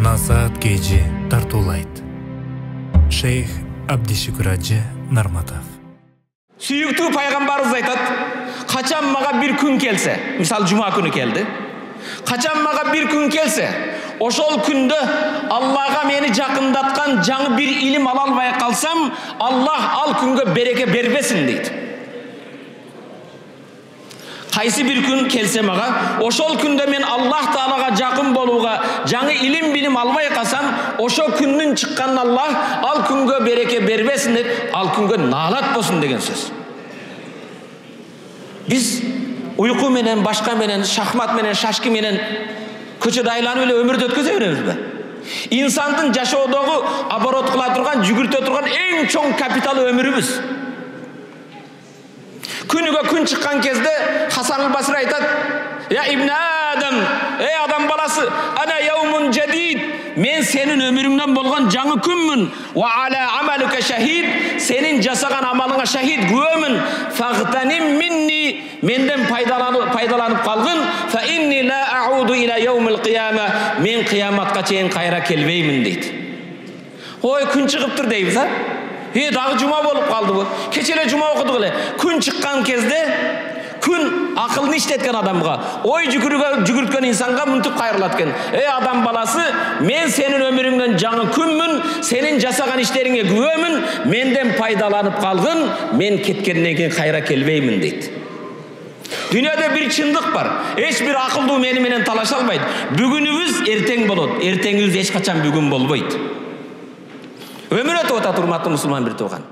Насаат Кejи тартуулайт. Шейх Абдишүкүр Ажы Нарматов. Сүйүктүү пайгамбарыбыз айтат, качан мага бир күн келсе, мисал жума күнү келди. Качан мага бир күн келсе, ошол күндө Аллага мени жакындаткан жаңы бир илим ала албай калсам, Аллах ал күнгө береке бербесин дейт. Кайсы бир күн келсе мага, ошол күндө мен Аллах Таалага жакын болууга, жаңы илим билим албай калсам, ошо күндүн чыкканын Аллах ал күнгө береке бербесин деп, ал күнгө наалат болсун деген сөз. Биз уйку менен, башка менен, шахмат менен, шашки менен көчөдө айланып эле өмүрдү өткөзө беребизби? Инсандын жашоодогу оборот кыла турган, жүгүртө турган эң чоң капиталы өмүрүбүз. Күнүгө күн чыккан кезде Хасан аль-Басри айтат: "Я ибн Адам, ey адам баласы, ана яумун жадид, мен сенин өмүрүңдөн болгон жаңы күнмүн. Ва аля амалука шахид, сенин жасаган амалыңа шахид күбөмүн. Фагтаним минни, менден пайдаланып калгын. Фа инни ла ауду иля яумил кияма, мен кыяматка чейин кайра келбеймин" дейт. Ой, күн чыгыптыр дейбиз, а? Дагы жума болуп калдыбы? Кече эле жума окудук эле. Күн чыккан кезде күн акылны иштеткен адамга, ой жүгүрткөн инсанга мынтип кайрылат экен: "Эй адам баласы, мен сенин өмүрүңдөн жаңы күнмүн, сенин жасаган иштериңе күбөмүн, менден пайдаланып калгын, мен кеткенден кийин кайра келбеймин" дейт. Дүйнөдө бир чындык бар. Эч бир акылдуу мени менен талаша албайт. Бүгүнүбүз эртең болот, эртеңибиз эч качан бүгүн болбойт. Өмүр өтүп атат, урматтуу мусулман бир тууган.